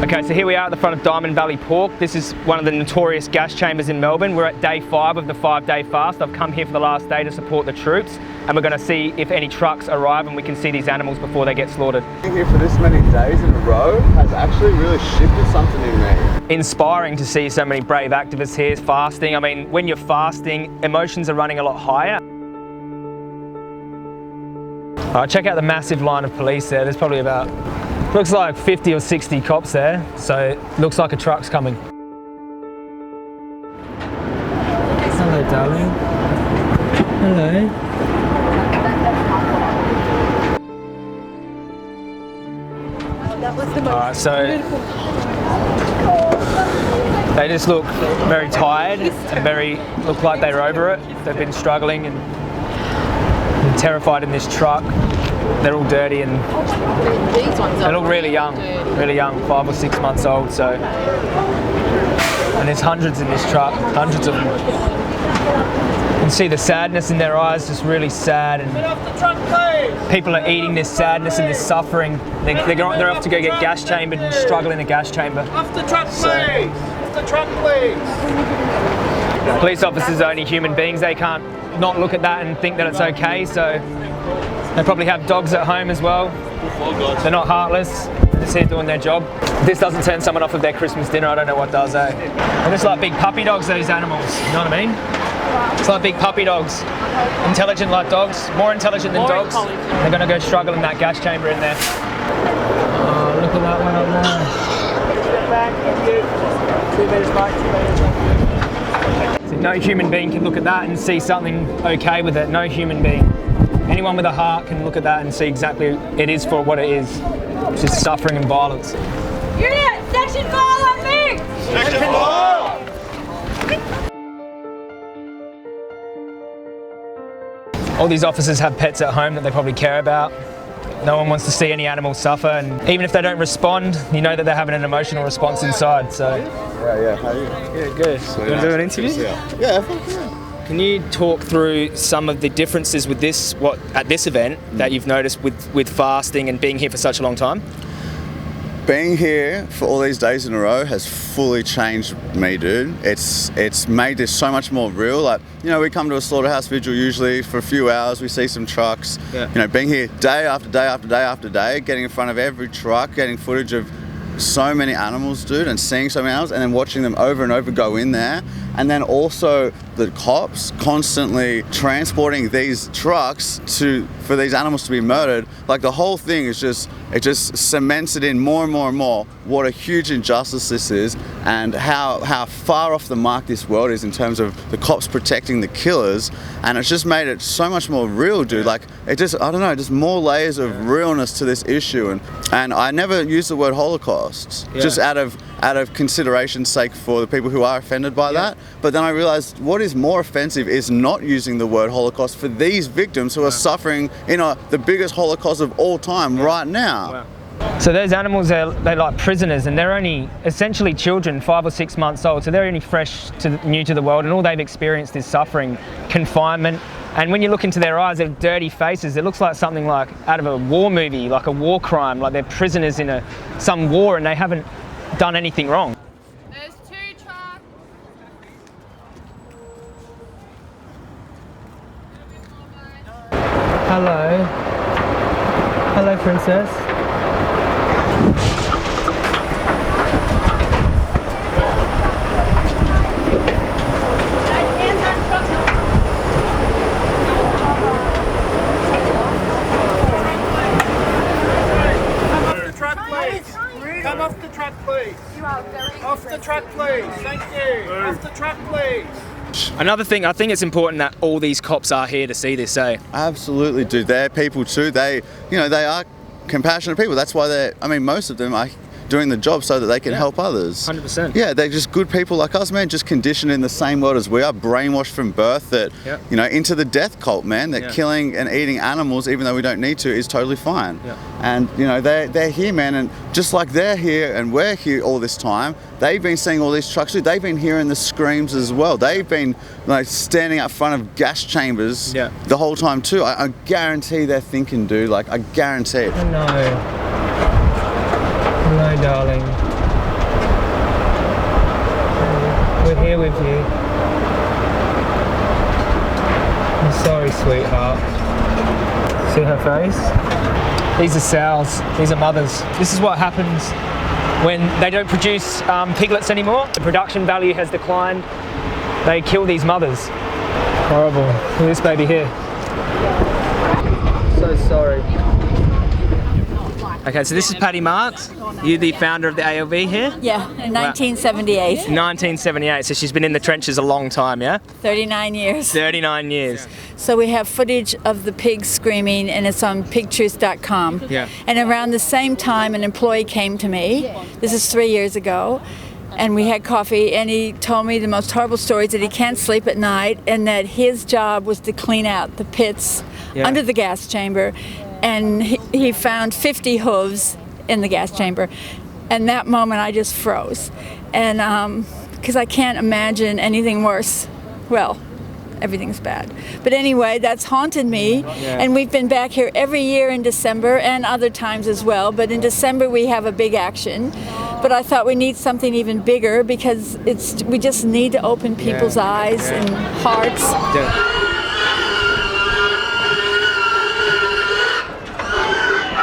Okay, so here we are at the front of Diamond Valley Pork. This is one of the notorious gas chambers in Melbourne. We're at day 5 of the 5-day fast. I've come here for the last day to support the troops, and we're going to see if any trucks arrive and we can see these animals before they get slaughtered. Being here for this many days in a row has actually really shifted something in me. Inspiring to see so many brave activists here fasting. I mean, when you're fasting, emotions are running a lot higher. Check out the massive line of police there. There's probably about, looks like 50 or 60 cops there, so it looks like a truck's coming. Hello, darling. Hello. That was the most beautiful. They just look very tired and look like they're over it. They've been struggling and terrified in this truck. They're all dirty and These ones they look really young, 5 or 6 months old. So, and there's hundreds in this truck, hundreds of them. You can see the sadness in their eyes, just really sad. And Get off the truck, please! people are eating this sadness and this suffering. They're off to go get gas chambered and struggle in a gas chamber. Off the truck, please! Off the truck, please! Police officers are only human beings. They can't not look at that and think that it's okay. So they probably have dogs at home as well. They're not heartless. They're just here doing their job. If this doesn't turn someone off of their Christmas dinner, I don't know what does, eh? They're just like big puppy dogs, those animals. You know what I mean? It's like big puppy dogs. Intelligent like dogs. More intelligent than dogs. They're going to go struggle in that gas chamber in there. Oh, look at that one up there. So no human being can look at that and see something okay with it. No human being. Anyone with a heart can look at that and see exactly it is for what it is. It's just suffering and violence. Unit, section 4 on me! Section 4! All these officers have pets at home that they probably care about. No one wants to see any animals suffer, and even if they don't respond, you know that they're having an emotional response inside. So, Yeah, how are you? yeah, good. You want to do an interview? Yeah. Can you talk through some of the differences with this, at this event that you've noticed with fasting and being here for such a long time? Being here for all these days in a row has fully changed me, dude. It's made this so much more real. Like, you know, we come to a slaughterhouse vigil usually for a few hours, we see some trucks. Yeah. You know, being here day after day after day after day, getting in front of every truck, getting footage of so many animals, dude, and seeing so many animals, and then watching them over and over go in there. And then also the cops constantly transporting these trucks for these animals to be murdered. Like, the whole thing is just cements it in more and more and more what a huge injustice this is, and how far off the mark this world is in terms of the cops protecting the killers. And it's just made it so much more real, dude. Like, it just, I don't know, just more layers of realness to this issue. And I never use the word Holocaust, just out of consideration's sake for the people who are offended by that. But then I realized what is more offensive is not using the word Holocaust for these victims who are suffering in the biggest Holocaust of all time right now. Wow. So those animals, they're like prisoners, and they're only essentially children, 5 or 6 months old. So they're only new to the world, and all they've experienced is suffering, confinement. And when you look into their eyes, they're dirty faces. It looks like something like out of a war movie, like a war crime, like they're prisoners in some war, and they haven't done anything wrong. There's 2 trucks. Hello. Hello, princess. Come off the truck, please. You are very off the truck, please. Thank you. Off the truck, please. Another thing, I think it's important that all these cops are here to see this, eh? Absolutely, dude. They're people too. They are compassionate people. That's why most of them are doing the job so that they can help others. 100%. Yeah, they're just good people like us, man, just conditioned in the same world as we are, brainwashed from birth that, into the death cult, man, that killing and eating animals, even though we don't need to, is totally fine. Yeah. And, they're here, man, and just like they're here and we're here all this time, they've been seeing all these trucks too. They've been hearing the screams as well. They've been standing up front of gas chambers the whole time too. I guarantee they're thinking, dude, I guarantee it. No. Hello, darling. with you. I'm sorry, sweetheart. See her face? These are sows. These are mothers. This is what happens when they don't produce piglets anymore. The production value has declined. They kill these mothers. Horrible. Look at this baby here. So sorry. Okay, so this is Patty Marks. You're the founder of the ALV here? Yeah, in 1978. 1978, so she's been in the trenches a long time, yeah? 39 years. 39 years. So we have footage of the pigs screaming, and it's on pigtruth.com. Yeah. And around the same time, an employee came to me. This is 3 years ago. And we had coffee, and he told me the most horrible stories, that he can't sleep at night, and that his job was to clean out the pits under the gas chamber. And he found 50 hooves in the gas chamber. And that moment I just froze. And because I can't imagine anything worse. Well, everything's bad. But anyway, that's haunted me. Yeah. And we've been back here every year in December and other times as well. But in December we have a big action. But I thought we need something even bigger, because we just need to open people's eyes and hearts. Yeah.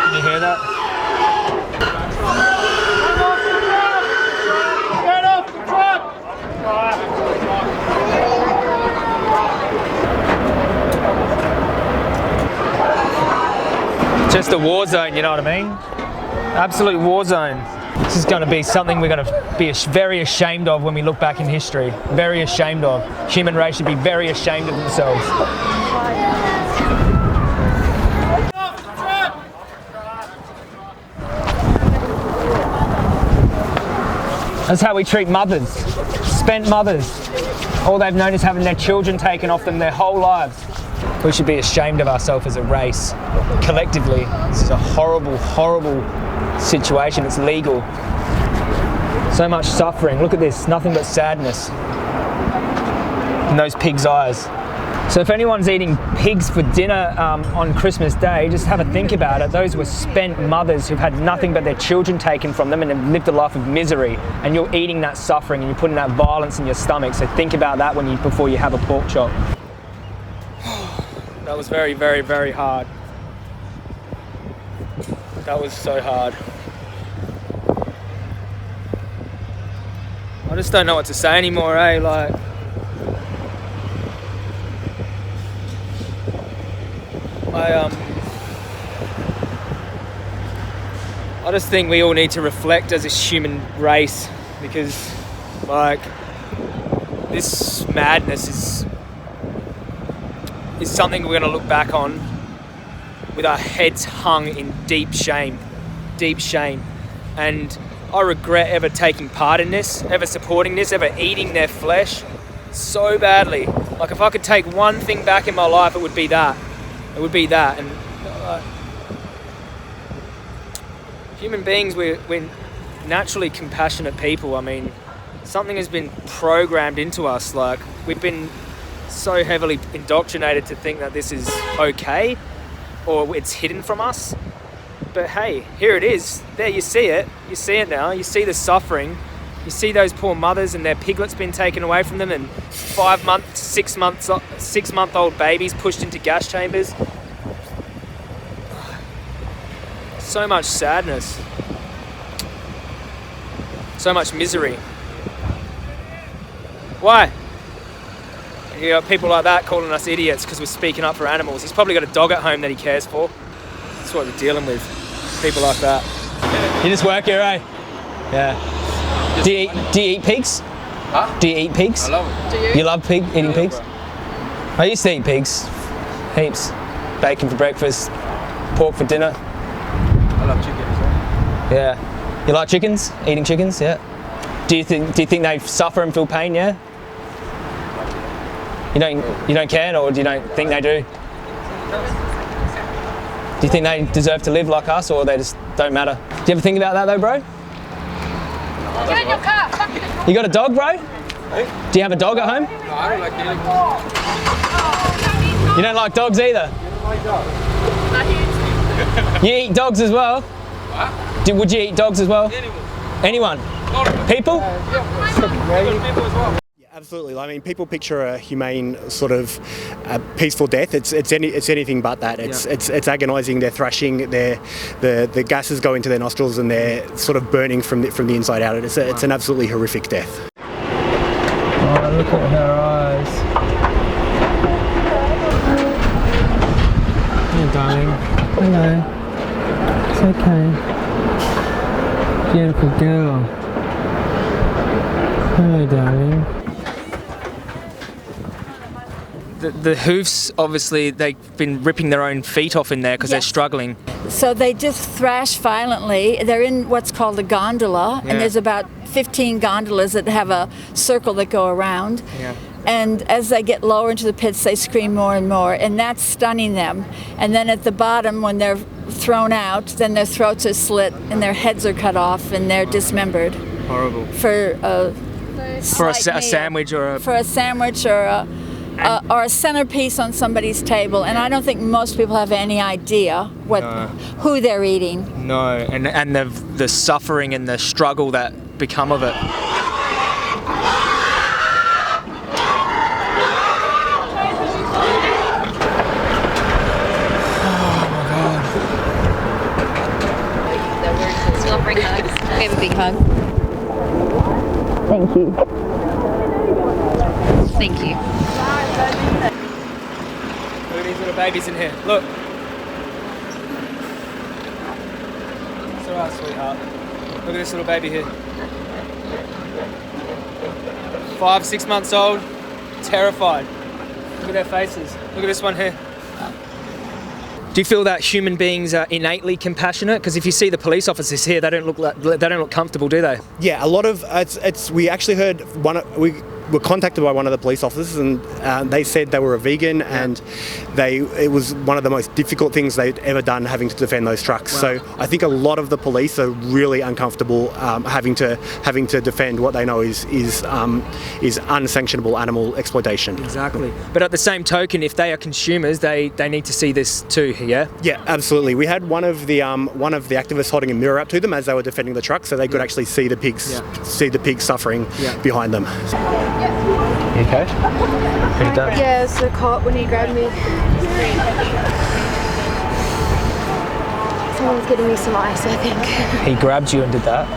Can you hear that? Get off the truck! Just a war zone, you know what I mean? Absolute war zone. This is going to be something we're going to be very ashamed of when we look back in history. Very ashamed of. Human race should be very ashamed of themselves. That's how we treat mothers. Spent mothers. All they've known is having their children taken off them their whole lives. We should be ashamed of ourselves as a race, collectively. This is a horrible, horrible situation. It's legal. So much suffering. Look at this, nothing but sadness in those pigs' eyes. So if anyone's eating pigs for dinner on Christmas Day, just have a think about it. Those were spent mothers who've had nothing but their children taken from them and have lived a life of misery. And you're eating that suffering and you're putting that violence in your stomach. So think about that before you have a pork chop. That was very, very, very hard. That was so hard. I just don't know what to say anymore, eh? Like, I just think we all need to reflect as a human race, because, like, this madness is something we're going to look back on with our heads hung in deep shame. And I regret ever taking part in this, ever supporting this, ever eating their flesh so badly. Like, if I could take one thing back in my life, it would be that. It would be that. And human beings, we're naturally compassionate people. I mean, something has been programmed into us. Like, we've been so heavily indoctrinated to think that this is okay, or it's hidden from us. But hey, here it is. There, you see it. You see it now. You see the suffering. You see those poor mothers and their piglets being taken away from them, and 6-month-old babies pushed into gas chambers. So much sadness. So much misery. Why? You got people like that calling us idiots because we're speaking up for animals. He's probably got a dog at home that he cares for. That's what we're dealing with. People like that. You just work here, eh? Yeah. Do you eat pigs? Huh? Do you eat pigs? I love it. You love eating pigs? I used to eat pigs. Heaps. Bacon for breakfast, pork for dinner. I love chicken as well. Yeah. You like chickens? Eating chickens? Yeah. Do you think they suffer and feel pain? Yeah. You don't care, or do you don't think they do? Do you think they deserve to live like us, or they just don't matter? Do you ever think about that though, bro? Get in your car. You got a dog, bro? Do you have a dog at home? No, I don't like eating. You don't like dogs either? You eat dogs as well? What? Would you eat dogs as well? Animals. Anyone? People? Yeah, people as well. absolutely. I mean, people picture a humane sort of peaceful death. It's anything but that. It's agonising. They're thrashing. The gases go into their nostrils and they're sort of burning from the inside out. It's an absolutely horrific death. Oh, look at her eyes. Hey, darling. Hello. It's okay. Beautiful girl. Hello, darling. The hoofs, obviously, they've been ripping their own feet off in there because they're struggling. So they just thrash violently. They're in what's called a gondola, and there's about 15 gondolas that have a circle that go around. Yeah. And as they get lower into the pits, they scream more and more, and that's stunning them. And then at the bottom, when they're thrown out, then their throats are slit and their heads are cut off and they're dismembered. Horrible. For a sandwich or a... For a sandwich or a centerpiece on somebody's table, and I don't think most people have any idea who they're eating. No, and the suffering and the struggle that become of it. Still offering hugs. We have a big hug. Thank you. Thank you. Look at these little babies in here. Look. It's alright, sweetheart. Look at this little baby here. 5, 6 months old, terrified. Look at their faces. Look at this one here. Do you feel that human beings are innately compassionate? Because if you see the police officers here, they don't look comfortable, do they? Yeah, a lot of we actually heard we were contacted by one of the police officers, and they said they were a vegan, and it was one of the most difficult things they'd ever done, having to defend those trucks. Wow. So I think a lot of the police are really uncomfortable having to defend what they know is unsanctionable animal exploitation. Exactly. But at the same token, if they are consumers, they need to see this too. Yeah. Yeah, absolutely. We had one of the activists holding a mirror up to them as they were defending the truck, so they could actually see the pigs suffering behind them. You okay? Pretty done. Yeah, it's the cop when he grabbed me. Someone's getting me some ice, I think. He grabbed you and did that?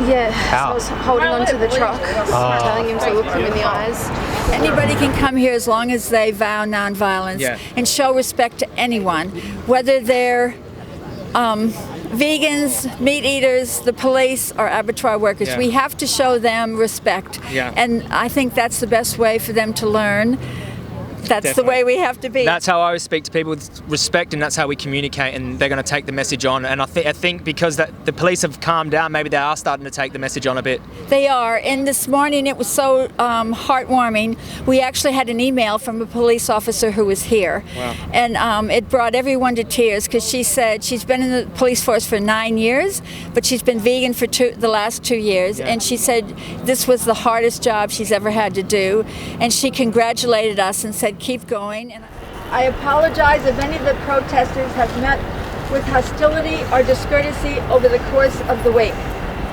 Yeah. How? So I was holding onto the truck, telling him to look him in the eyes. Anybody can come here as long as they vow nonviolence and show respect to anyone, whether they're vegans, meat eaters, the police, or abattoir workers. We have to show them respect. And I think that's the best way for them to learn. That's Definitely. The way we have to be. That's how I always speak to people, with respect, and that's how we communicate, and they're going to take the message on. And I think because the police have calmed down, maybe they are starting to take the message on a bit. They are, and this morning it was so heartwarming. We actually had an email from a police officer who was here. Wow. And it brought everyone to tears, because she said she's been in the police force for 9 years, but she's been vegan for the last 2 years, and she said this was the hardest job she's ever had to do, and she congratulated us and said, keep going. And I apologize if any of the protesters have met with hostility or discourtesy over the course of the week,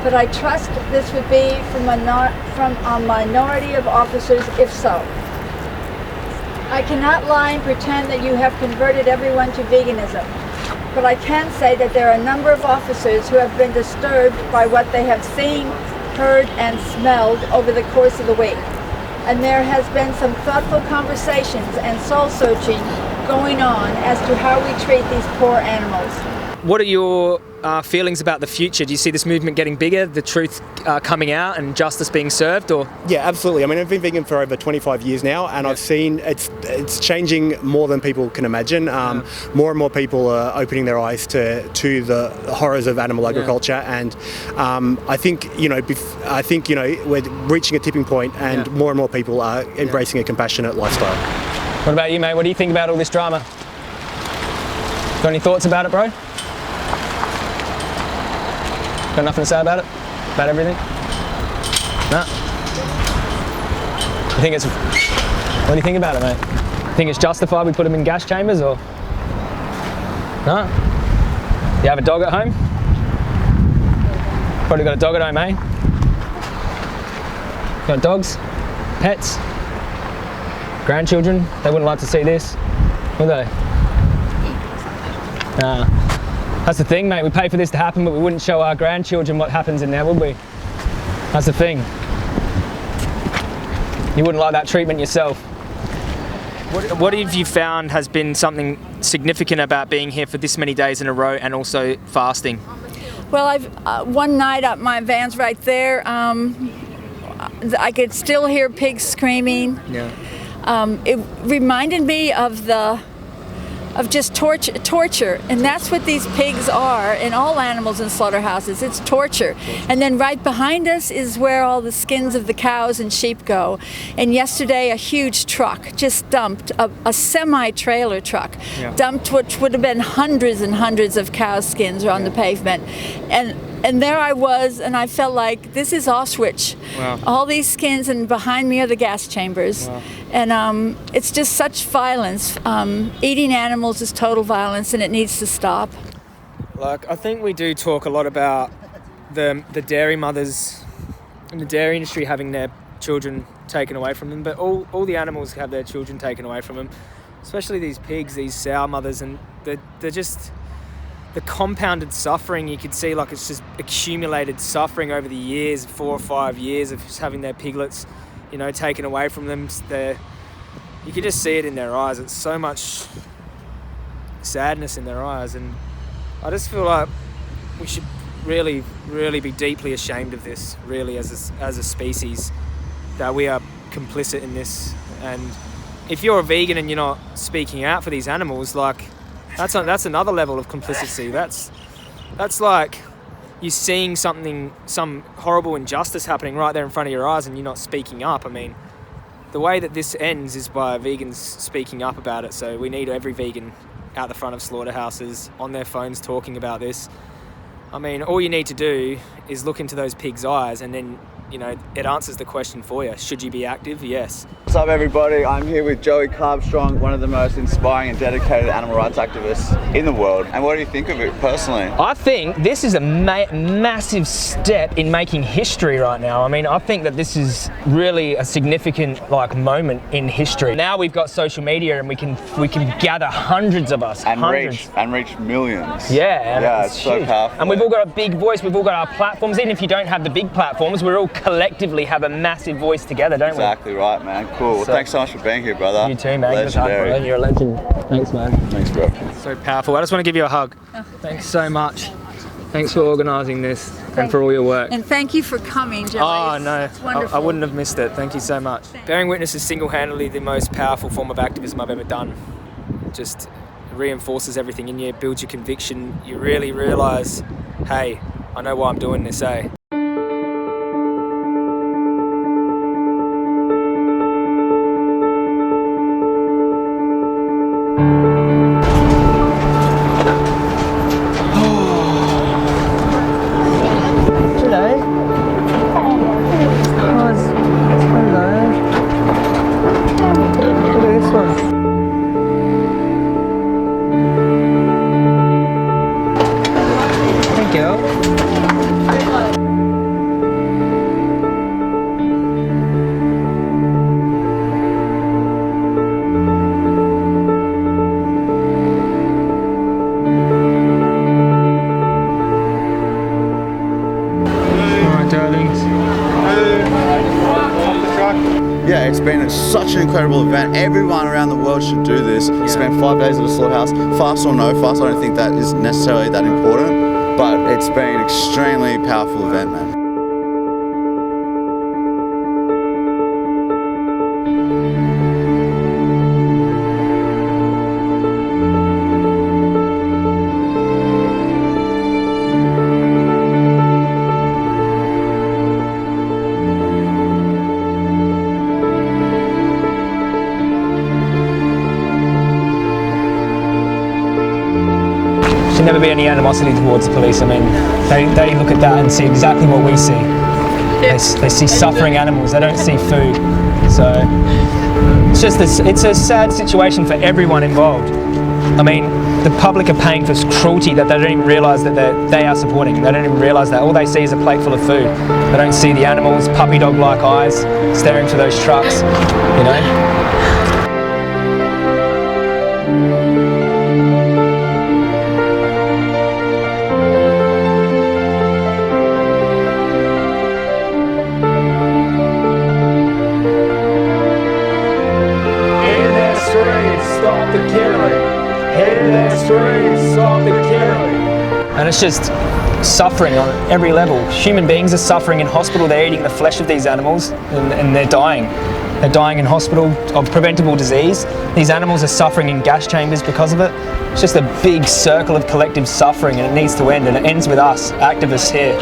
but I trust this would be from a minority of officers if so. I cannot lie and pretend that you have converted everyone to veganism, but I can say that there are a number of officers who have been disturbed by what they have seen, heard, and smelled over the course of the week. And there has been some thoughtful conversations and soul searching going on as to how we treat these poor animals. What are your feelings about the future? Do you see this movement getting bigger, the truth coming out and justice being served? Or Yeah, absolutely. I mean, I've been vegan for over 25 years now, and I've seen it's changing more than people can imagine. More and more people are opening their eyes to the horrors of animal agriculture, and I think we're reaching a tipping point, and more people are embracing a compassionate lifestyle. What about you, mate? What do you think about all this drama? Got any thoughts about it, bro? Got nothing to say about it? About everything? No? What do you think about it, mate? Think it's justified we put them in gas chambers, or? No? You have a dog at home? Probably got a dog at home, eh? Got dogs? pets, grandchildren, they wouldn't like to see this, would they? Nah. That's the thing, mate. We pay for this to happen, but we wouldn't show our grandchildren what happens in there, would we? That's the thing. You wouldn't like that treatment yourself. What have you found has been something significant about being here for this many days in a row and also fasting? Well, I've one night up, my van's right there. I could still hear pigs screaming. Yeah. It reminded me of just torture, and that's what these pigs are, and all animals in slaughterhouses. It's torture. And then right behind us is where all the skins of the cows and sheep go. And yesterday, a huge truck just dumped, a semi-trailer truck, dumped which would have been hundreds and hundreds of cow skins on the pavement. And there I was, and I felt like this is Auschwitz. Wow. All these skins, and behind me are the gas chambers. Wow. And it's just such violence. Eating animals is total violence, and it needs to stop. Like, I think we do talk a lot about the dairy mothers in the dairy industry having their children taken away from them, but all the animals have their children taken away from them, especially these pigs, these sow mothers, and they're just... the compounded suffering you could see, like it's just accumulated suffering over the years, 4 or 5 years of just having their piglets, you know, taken away from them. You could just see it in their eyes. It's so much sadness in their eyes, and I just feel like we should really, really be deeply ashamed of this, really, as a species, that we are complicit in this. And if you're a vegan and you're not speaking out for these animals, like, that's another level of complicity. That's like you seeing some horrible injustice happening right there in front of your eyes and you're not speaking up. I mean, the way that this ends is by vegans speaking up about it. So we need every vegan out the front of slaughterhouses, on their phones talking about this. I mean, all you need to do is look into those pigs' eyes, and then, you know, it answers the question for you. Should you be active? Yes. What's up, everybody? I'm here with Joey Carbstrong, one of the most inspiring and dedicated animal rights activists in the world. And what do you think of it personally? I think this is a massive step in making history right now. I mean, I think that this is really a significant moment in history. Now we've got social media, and we can gather hundreds of us, and hundreds. reach millions. Yeah, it's so powerful. And we've all got a big voice. We've all got our platforms. Even if you don't have the big platforms, we're all collectively have a massive voice together, don't we? Exactly right, man. Cool. Well, thanks so much for being here, brother. You too, man. Legendary. You're a legend. Thanks, man. Thanks, bro. So powerful. I just want to give you a hug. Thanks so much. Thanks for organising this and for all your work. And thank you for coming, Joey. Oh, no. It's wonderful. I wouldn't have missed it. Thank you so much. Bearing witness is single-handedly the most powerful form of activism I've ever done. Just reinforces everything in you, builds your conviction. You really realise, hey, I know why I'm doing this, eh? Yeah, it's been such an incredible event. Everyone around the world should do this. Spend 5 days at a slaughterhouse. Fast or no fast, I don't think that is necessarily that important, but it's been an extremely powerful event, man. Should never be any animosity towards the police. I mean, they look at that and see exactly what we see. They see suffering animals. They don't see food. So it's a sad situation for everyone involved. I mean, the public are paying for cruelty that they don't even realise that they are supporting. They don't even realise that. All they see is a plate full of food. They don't see the animals, puppy dog-like eyes, staring to those trucks, you know? Stop the killing. Hear their screams, stop the killing. And it's just suffering on every level. Human beings are suffering in hospital. They're eating the flesh of these animals and they're dying. They're dying in hospital of preventable disease. These animals are suffering in gas chambers because of it. It's just a big circle of collective suffering, and it needs to end, and it ends with us, activists here.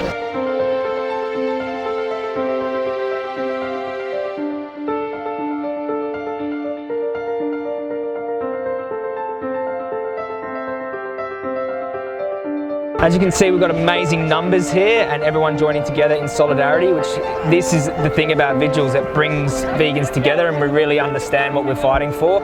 As you can see, we've got amazing numbers here and everyone joining together in solidarity, which this is the thing about vigils that brings vegans together, and we really understand what we're fighting for.